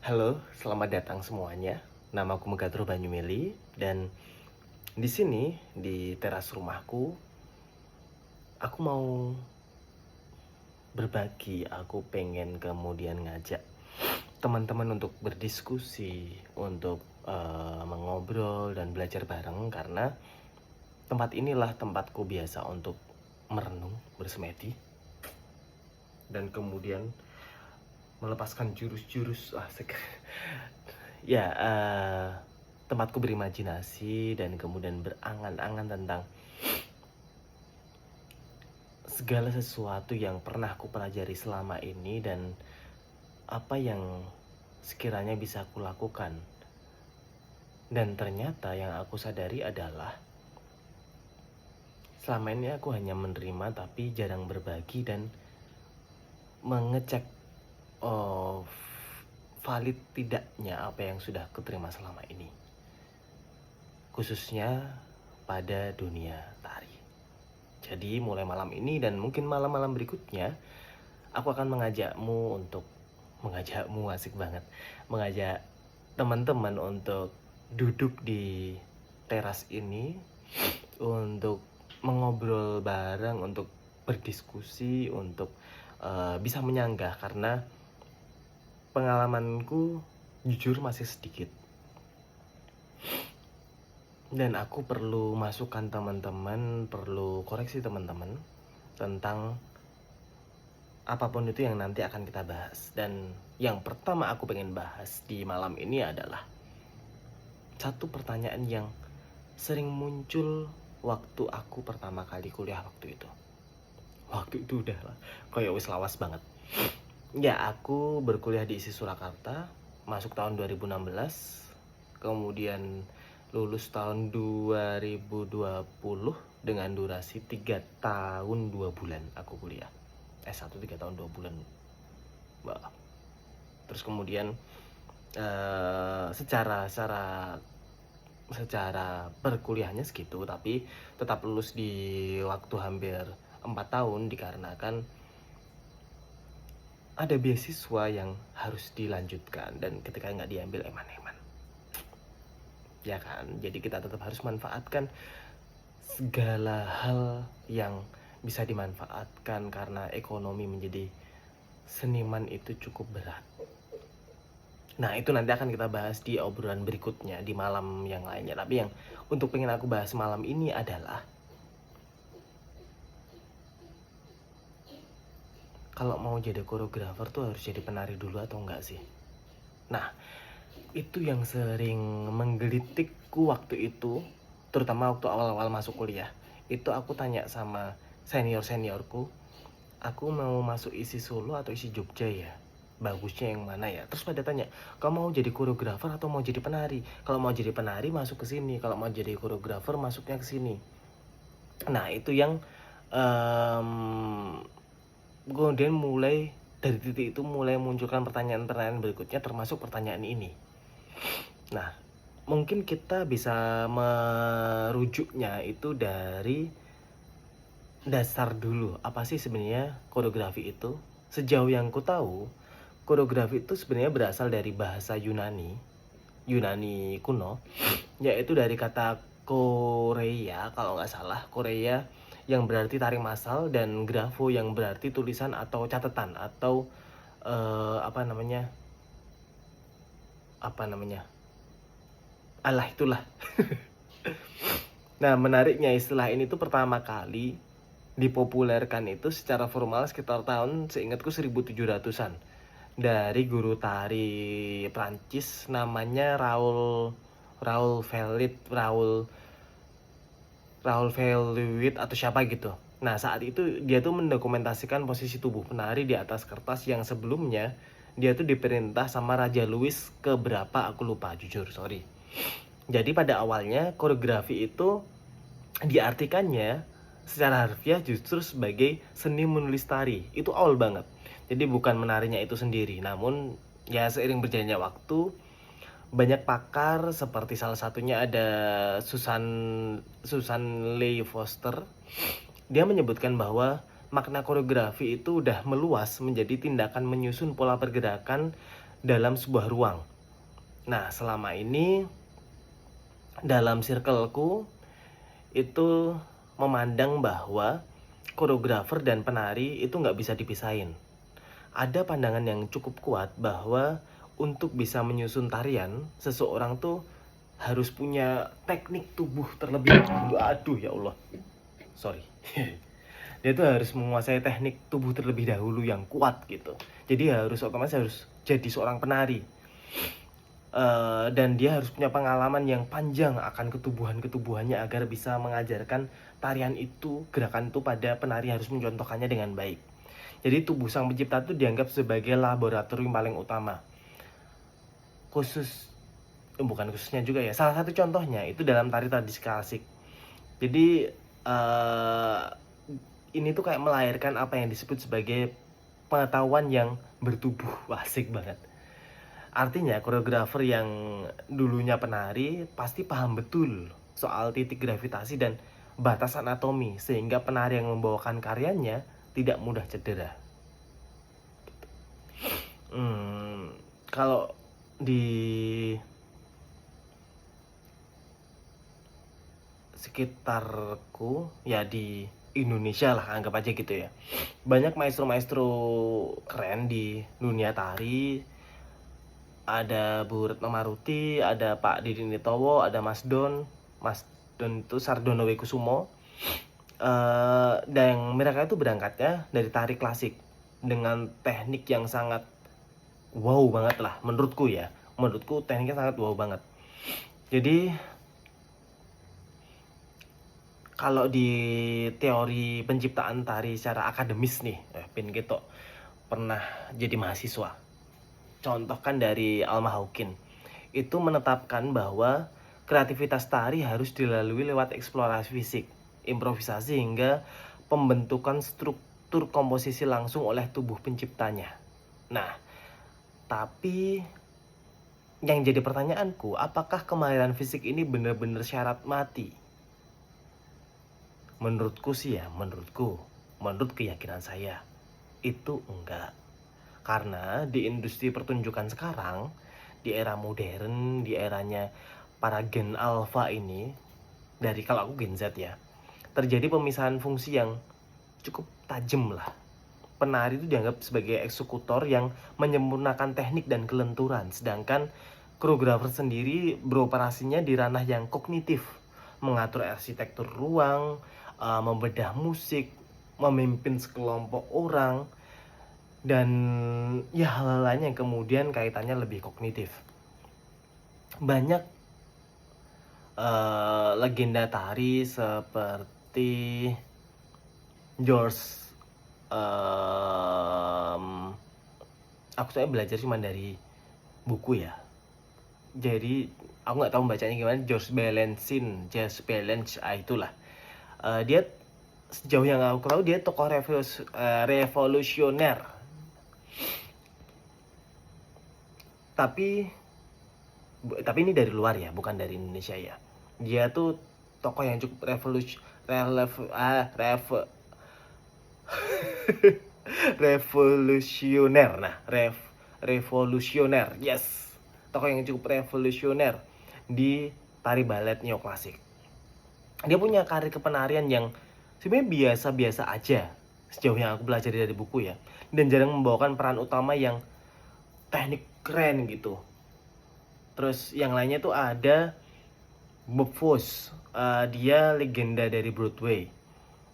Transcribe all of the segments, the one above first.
Halo, selamat datang semuanya. Namaku Megatro Banyumili dan di sini di teras rumahku aku mau berbagi, aku pengen kemudian ngajak teman-teman untuk berdiskusi, untuk mengobrol dan belajar bareng karena tempat inilah tempatku biasa untuk merenung, bersemedi dan kemudian melepaskan jurus-jurus ya, tempatku berimajinasi dan kemudian berangan-angan tentang segala sesuatu yang pernah aku pelajari selama ini dan apa yang sekiranya bisa aku lakukan. Dan ternyata yang aku sadari adalah selama ini aku hanya menerima tapi jarang berbagi dan mengecek oh, valid tidaknya apa yang sudah kuterima selama ini. Khususnya pada dunia tari. Jadi mulai malam ini dan mungkin malam-malam berikutnya aku akan mengajakmu asik banget, mengajak teman-teman untuk duduk di teras ini untuk mengobrol bareng, untuk berdiskusi, untuk bisa menyanggah karena pengalamanku jujur masih sedikit. Dan aku perlu masukan teman-teman, perlu koreksi teman-teman tentang apapun itu yang nanti akan kita bahas. Dan yang pertama aku pengen bahas di malam ini adalah satu pertanyaan yang sering muncul waktu aku pertama kali kuliah waktu itu. Waktu itu udah lah, kayak wis lawas banget. Ya, aku berkuliah di ISI Surakarta, masuk tahun 2016, kemudian lulus tahun 2020 dengan durasi 3 tahun 2 bulan aku kuliah. S1 3 tahun 2 bulan. Wah. Terus kemudian secara perkuliahannya segitu, tapi tetap lulus di waktu hampir 4 tahun dikarenakan ada beasiswa yang harus dilanjutkan dan ketika nggak diambil eman-eman. Ya kan, jadi kita tetap harus manfaatkan segala hal yang bisa dimanfaatkan karena ekonomi menjadi seniman itu cukup berat. Nah, itu nanti akan kita bahas di obrolan berikutnya di malam yang lainnya. Tapi yang untuk pengen aku bahas malam ini adalah kalau mau jadi koreografer tuh harus jadi penari dulu atau enggak sih? Nah, itu yang sering menggelitikku waktu itu, terutama waktu awal-awal masuk kuliah. Itu aku tanya sama senior-seniorku, aku mau masuk ISI Solo atau ISI Jogja ya? Bagusnya yang mana ya? Terus pada tanya, kamu mau jadi koreografer atau mau jadi penari? Kalau mau jadi penari masuk ke sini, kalau mau jadi koreografer masuknya ke sini. Nah, itu yang kemudian mulai dari titik itu mulai munculkan pertanyaan-pertanyaan berikutnya termasuk pertanyaan ini. Nah, mungkin kita bisa merujuknya itu dari dasar dulu. Apa sih sebenarnya koreografi itu? Sejauh yang ku tahu, koreografi itu sebenarnya berasal dari bahasa Yunani kuno, yaitu dari kata Korea kalau nggak salah, Korea yang berarti tari massal dan grafo yang berarti tulisan atau catatan atau apa namanya alah itulah. Nah, menariknya istilah ini tuh pertama kali dipopulerkan itu secara formal sekitar tahun seingatku 1700-an dari guru tari Prancis namanya Raoul Raoul Vellit Raoul Raoul Vellit atau siapa gitu. Nah, saat itu dia tuh mendokumentasikan posisi tubuh penari di atas kertas yang sebelumnya dia tuh diperintah sama Raja Louis keberapa aku lupa, jujur sorry. Jadi pada awalnya koreografi itu diartikannya secara harfiah justru sebagai seni menulis tari. Itu awal banget. Jadi bukan menarinya itu sendiri, namun ya seiring berjalannya waktu banyak pakar seperti salah satunya ada Susan Leigh Foster. Dia menyebutkan bahwa makna koreografi itu udah meluas menjadi tindakan menyusun pola pergerakan dalam sebuah ruang. Nah, selama ini dalam circleku itu memandang bahwa koreografer dan penari itu nggak bisa dipisahin. Ada pandangan yang cukup kuat bahwa untuk bisa menyusun tarian, seseorang tuh harus punya teknik tubuh terlebih dahulu. Aduh ya Allah, sorry. Dia tuh harus menguasai teknik tubuh terlebih dahulu yang kuat gitu. Jadi otomatis harus jadi seorang penari. Dan dia harus punya pengalaman yang panjang akan ketubuhannya agar bisa mengajarkan tarian itu, gerakan itu pada penari, harus mencontohkannya dengan baik. Jadi tubuh sang pencipta itu dianggap sebagai laboratorium paling utama. Bukan khususnya juga ya, salah satu contohnya itu dalam tari tradisi klasik. Jadi ini tuh kayak melahirkan apa yang disebut sebagai pengetahuan yang bertubuh. Wah, asik banget. Artinya koreografer yang dulunya penari pasti paham betul soal titik gravitasi dan batas anatomi, sehingga penari yang membawakan karyanya tidak mudah cedera. Kalau di sekitarku ya, di Indonesia lah anggap aja gitu ya, banyak maestro-maestro keren di dunia tari. Ada Bu Retno Maruti, ada Pak Didi Nitowo, ada Mas Don itu Sardono Wekusumo. Dan mereka itu berangkatnya dari tari klasik dengan teknik yang sangat wow banget lah, menurutku tekniknya sangat wow banget. Jadi kalau di teori penciptaan tari secara akademis nih, Pin gitu pernah jadi mahasiswa. Contohkan dari Alma Hawkin, itu menetapkan bahwa kreativitas tari harus dilalui lewat eksplorasi fisik, improvisasi, hingga pembentukan struktur komposisi langsung oleh tubuh penciptanya. Nah, tapi yang jadi pertanyaanku, apakah kemahiran fisik ini benar-benar syarat mati? Menurutku sih ya, menurut keyakinan saya, itu enggak. Karena di industri pertunjukan sekarang, di era modern, di eranya para gen alpha ini, dari kalau aku gen Z ya, terjadi pemisahan fungsi yang cukup tajam lah. Penari itu dianggap sebagai eksekutor yang menyempurnakan teknik dan kelenturan, sedangkan koreografer sendiri beroperasinya di ranah yang kognitif, mengatur arsitektur ruang, membedah musik, memimpin sekelompok orang, dan ya hal lainnya yang kemudian kaitannya lebih kognitif. Banyak legenda tari seperti George, aku soalnya belajar cuma dari buku ya, jadi aku nggak tahu bacanya gimana. George Balanchine, itulah. Dia, sejauh yang aku tahu, dia tokoh revolusioner. Tapi ini dari luar ya, bukan dari Indonesia ya. Dia tuh tokoh yang cukup revolusioner. Nah, revolusioner, yes. Tokoh yang cukup revolusioner di tari balet neoklasik. Dia punya karir kepenarian yang sebenarnya biasa-biasa aja sejauh yang aku belajar dari buku ya, dan jarang membawakan peran utama yang teknik keren gitu. Terus yang lainnya tuh ada Bob Fosse, dia legenda dari Broadway,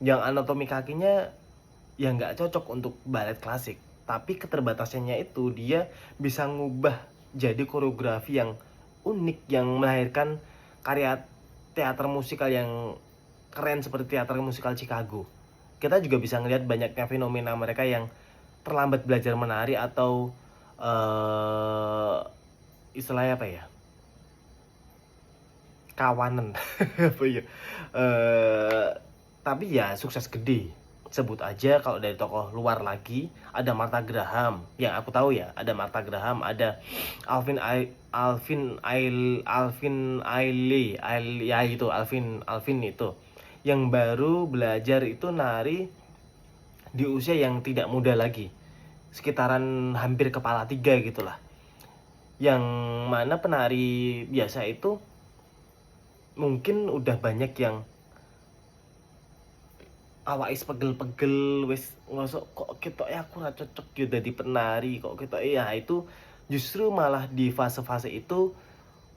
yang anatomi kakinya ya nggak cocok untuk balet klasik, tapi keterbatasannya itu dia bisa ngubah jadi koreografi yang unik, yang melahirkan karya teater musikal yang keren seperti teater musikal Chicago. Kita juga bisa ngelihat banyaknya fenomena mereka yang terlambat belajar menari atau istilahnya apa ya, kawanan apa ya, tapi ya sukses gede. Sebut aja kalau dari tokoh luar lagi, ada Martha Graham, yang aku tahu ya, ada Martha Graham, ada Alvin itu yang baru belajar itu nari di usia yang tidak muda lagi, sekitaran hampir kepala 3 gitulah. yang mana penari biasa itu mungkin udah banyak yang awake pegel-pegel wis ngrasa kok ketoke aku ora cocok yo dadi penari, kok ketoke ya itu justru malah di fase-fase itu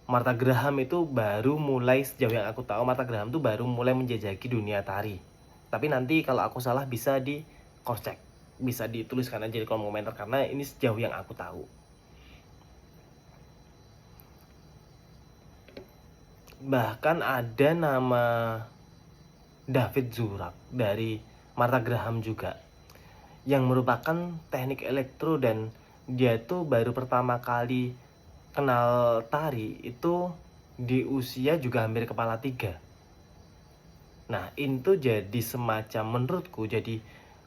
Martha Graham itu baru mulai, sejauh yang aku tahu Martha Graham tuh baru mulai menjajaki dunia tari. Tapi nanti kalau aku salah bisa di cross check, bisa dituliskan aja di kolom komentar karena ini sejauh yang aku tahu. Bahkan ada nama David Zurak dari Martha Graham juga yang merupakan teknik elektro, dan dia tuh baru pertama kali kenal tari itu di usia juga hampir kepala 3. Nah itu jadi semacam, menurutku jadi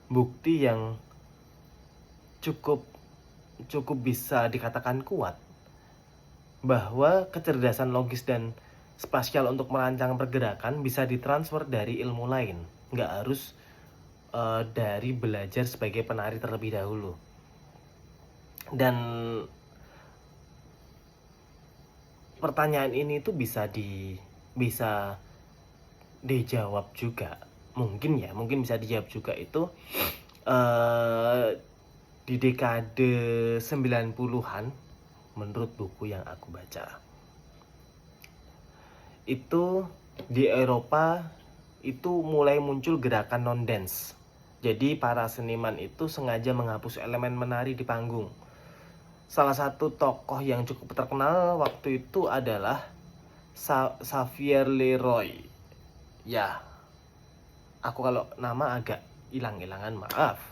bukti yang cukup bisa dikatakan kuat bahwa kecerdasan logis dan spasial untuk merancang pergerakan bisa ditransfer dari ilmu lain, nggak harus dari belajar sebagai penari terlebih dahulu. Dan pertanyaan ini tuh bisa dijawab juga, mungkin bisa dijawab juga itu di dekade 90-an menurut buku yang aku baca. Itu di Eropa itu mulai muncul gerakan non-dance. Jadi para seniman itu sengaja menghapus elemen menari di panggung. Salah satu tokoh yang cukup terkenal waktu itu adalah Xavier Leroy. Ya, aku kalau nama agak hilang-hilangan, maaf.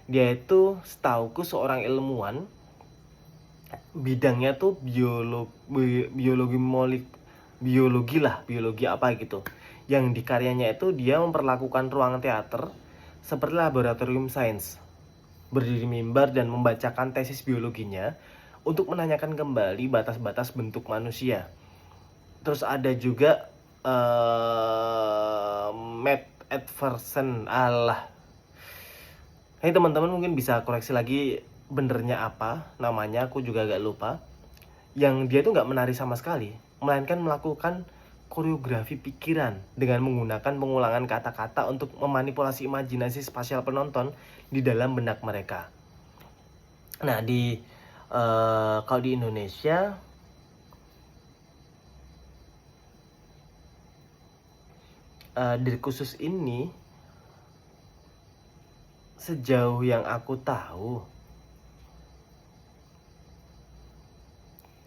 Dia itu setauku seorang ilmuwan, bidangnya tuh biologi apa gitu. Yang di karyanya itu dia memperlakukan ruang teater seperti laboratorium sains, berdiri mimbar dan membacakan tesis biologinya untuk menanyakan kembali batas-batas bentuk manusia. Terus ada juga Matt Edverson, ini teman-teman mungkin bisa koreksi lagi benernya apa namanya, aku juga agak lupa. Yang dia tuh nggak menari sama sekali, melainkan melakukan koreografi pikiran dengan menggunakan pengulangan kata-kata untuk memanipulasi imajinasi spasial penonton di dalam benak mereka. Nah kalau di Indonesia diri khusus ini, sejauh yang aku tahu,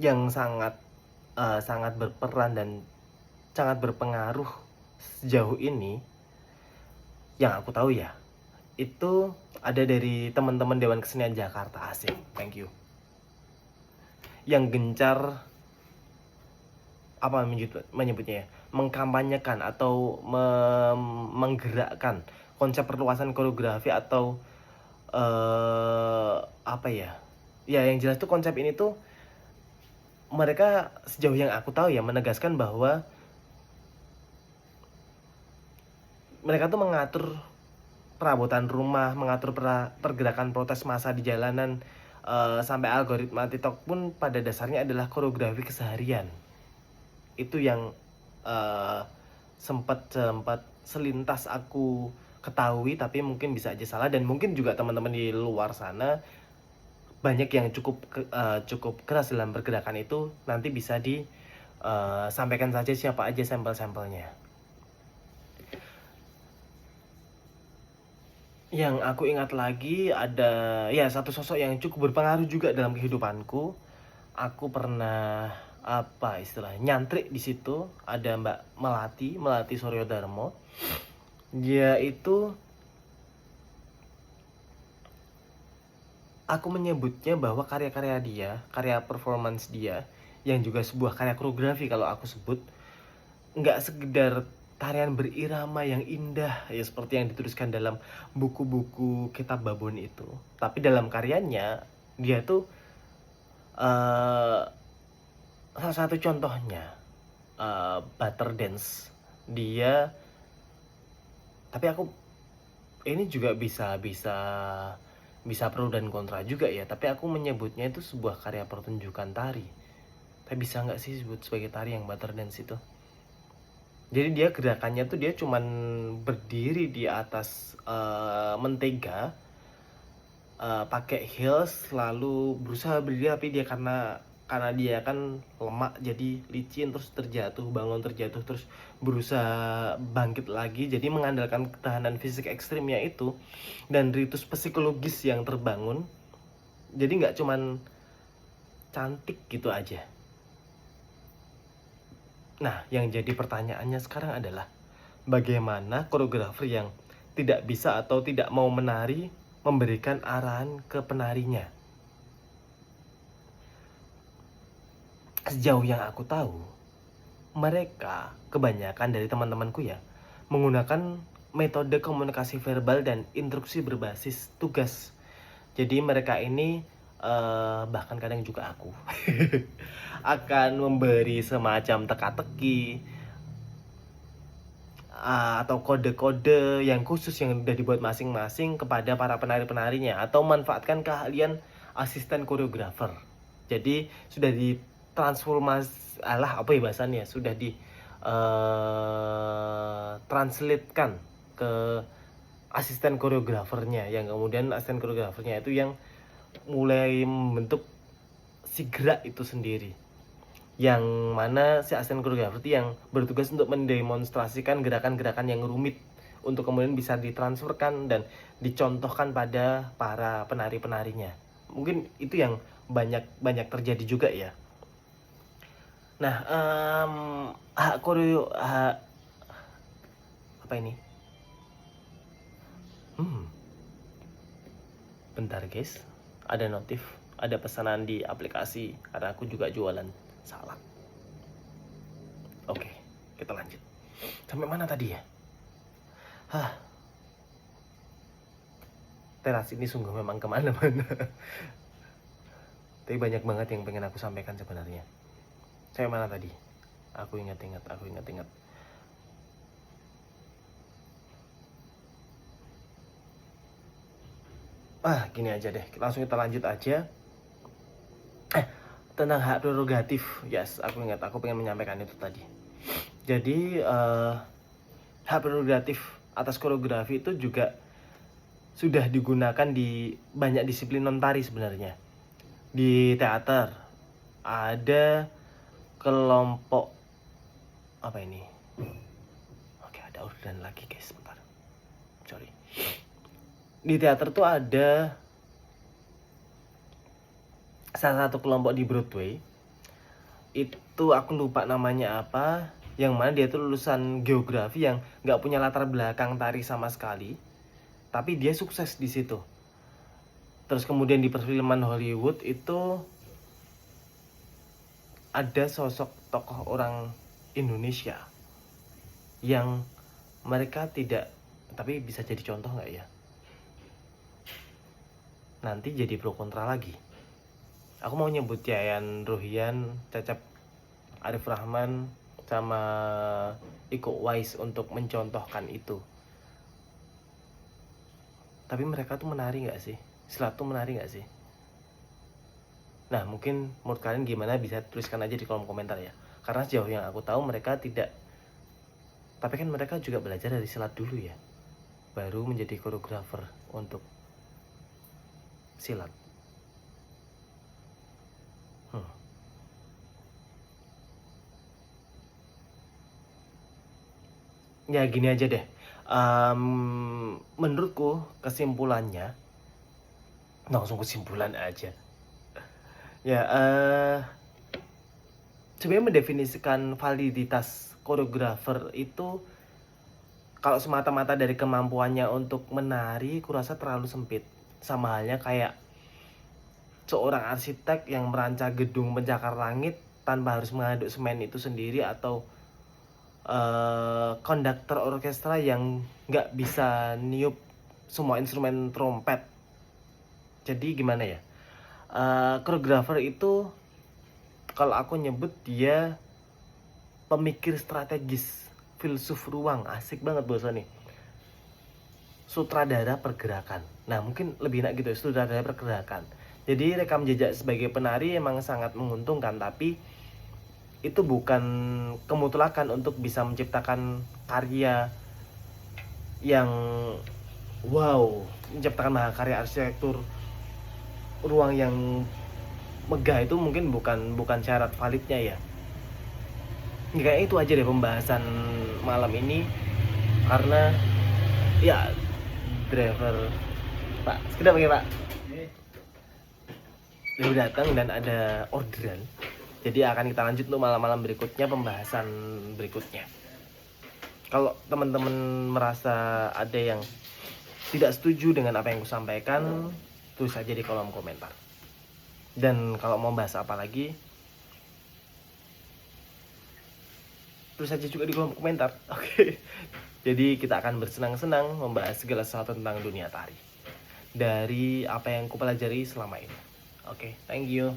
yang sangat berperan dan sangat berpengaruh sejauh ini yang aku tahu ya, itu ada dari teman-teman Dewan Kesenian Jakarta. Asik, thank you. Yang gencar menyebutnya ya, mengkampanyekan atau menggerakkan konsep perluasan koreografi atau ya yang jelas tuh konsep ini tuh mereka sejauh yang aku tahu ya menegaskan bahwa mereka tuh mengatur perabotan rumah, mengatur pergerakan protes massa di jalanan, sampai algoritma TikTok pun pada dasarnya adalah koreografi keseharian. Itu yang sempat selintas aku ketahui, tapi mungkin bisa aja salah, dan mungkin juga teman-teman di luar sana banyak yang cukup keras dalam pergerakan itu. Nanti bisa disampaikan saja siapa aja sampel-sampelnya. Yang aku ingat lagi ada ya satu sosok yang cukup berpengaruh juga dalam kehidupanku. Aku pernah nyantrik di situ, ada Mbak Melati Suryodarmo. Dia itu, aku menyebutnya bahwa karya performance dia, yang juga sebuah karya koreografi kalau aku sebut, nggak sekedar tarian berirama yang indah ya seperti yang dituliskan dalam buku-buku kitab babon itu, tapi dalam karyanya dia tuh salah satu contohnya butter dance dia. Tapi aku ini juga bisa Bisa pro dan kontra juga ya, tapi aku menyebutnya itu sebuah karya pertunjukan tari. Tapi bisa nggak sih disebut sebagai tari yang butter dance itu? Jadi dia gerakannya tuh dia cuman berdiri di atas mentega, pakai heels, lalu berusaha berdiri, tapi dia karena dia kan lemak jadi licin, terus terjatuh, bangun terjatuh, terus berusaha bangkit lagi. Jadi mengandalkan ketahanan fisik ekstrimnya itu dan ritus psikologis yang terbangun. Jadi nggak cuman cantik gitu aja. Nah, yang jadi pertanyaannya sekarang adalah bagaimana koreografer yang tidak bisa atau tidak mau menari memberikan arahan ke penarinya. Sejauh yang aku tahu, mereka kebanyakan dari teman-temanku ya menggunakan metode komunikasi verbal dan instruksi berbasis tugas. Jadi mereka ini bahkan kadang juga aku akan memberi semacam teka-teki atau kode-kode yang khusus yang sudah dibuat masing-masing kepada para penari-penarinya, atau manfaatkan keahlian asisten koreografer. Jadi sudah ditransformasi, apa ya bahasanya, sudah di translatekan ke asisten koreografernya, yang kemudian asisten koreografernya itu yang mulai membentuk si gerak itu sendiri, yang mana si asisten koreografer itu yang bertugas untuk mendemonstrasikan gerakan-gerakan yang rumit untuk kemudian bisa ditransferkan dan dicontohkan pada para penari-penarinya. Mungkin itu yang banyak terjadi juga ya. Nah, apa ini? Bentar guys, ada notif, ada pesanan di aplikasi karena aku juga jualan salad. Oke, kita lanjut. Sampai mana tadi ya? Teras ini sungguh memang kemana-mana. Tapi banyak banget yang pengen aku sampaikan sebenarnya. Sampai mana tadi? Aku ingat-ingat. Gini aja deh, langsung kita lanjut aja. Tentang hak prerogatif, yes, aku ingat, aku pengen menyampaikan itu tadi. Jadi hak prerogatif atas koreografi itu juga sudah digunakan di banyak disiplin non tari sebenarnya. Di teater ada kelompok apa ini? Oke, ada orderan lagi guys, bentar. Sorry. Di teater tuh ada salah satu kelompok di Broadway, itu aku lupa namanya apa, yang mana dia tuh lulusan geografi yang nggak punya latar belakang tari sama sekali, tapi dia sukses di situ. Terus kemudian di perfilman Hollywood itu ada sosok tokoh orang Indonesia yang mereka tidak, tapi bisa jadi contoh nggak ya? Nanti jadi pro kontra lagi. Aku mau nyebut Yayan Ruhian, Cecep Arif Rahman, sama Iko Uwais untuk mencontohkan itu. Tapi mereka tuh menari nggak sih? Silat tuh menari nggak sih? Nah, mungkin menurut kalian gimana, bisa tuliskan aja di kolom komentar ya. Karena sejauh yang aku tahu mereka tidak. Tapi kan mereka juga belajar dari silat dulu ya, baru menjadi koreografer untuk silat. Ya gini aja deh, menurutku kesimpulannya, langsung kesimpulan aja ya, sebenarnya mendefinisikan validitas koreografer itu kalau semata-mata dari kemampuannya untuk menari, kurasa terlalu sempit. Sama halnya kayak seorang arsitek yang merancang gedung pencakar langit tanpa harus mengaduk semen itu sendiri, atau konduktor orkestra yang nggak bisa niup semua instrumen trompet. Jadi gimana ya, koreografer itu kalau aku nyebut dia pemikir strategis, filsuf ruang. Asik banget bahasa nih. sutradara pergerakan. Nah, mungkin lebih enak gitu, sutradara pergerakan. Jadi rekam jejak sebagai penari emang sangat menguntungkan, tapi itu bukan kemutlakan untuk bisa menciptakan karya yang wow, menciptakan mahakarya arsitektur ruang yang megah. Itu mungkin bukan syarat validnya ya. Kayaknya itu aja deh pembahasan malam ini, karena ya driver Pak, sekedar pakai Pak udah datang dan ada orderan. Jadi akan kita lanjut untuk malam-malam berikutnya, pembahasan berikutnya. Kalau teman-teman merasa ada yang tidak setuju dengan apa yang aku sampaikan, tulis saja di kolom komentar. Dan kalau mau bahas apa lagi, tulis saja juga di kolom komentar. Oke. Jadi kita akan bersenang-senang membahas segala sesuatu tentang dunia tari dari apa yang kupelajari selama ini. Oke, thank you.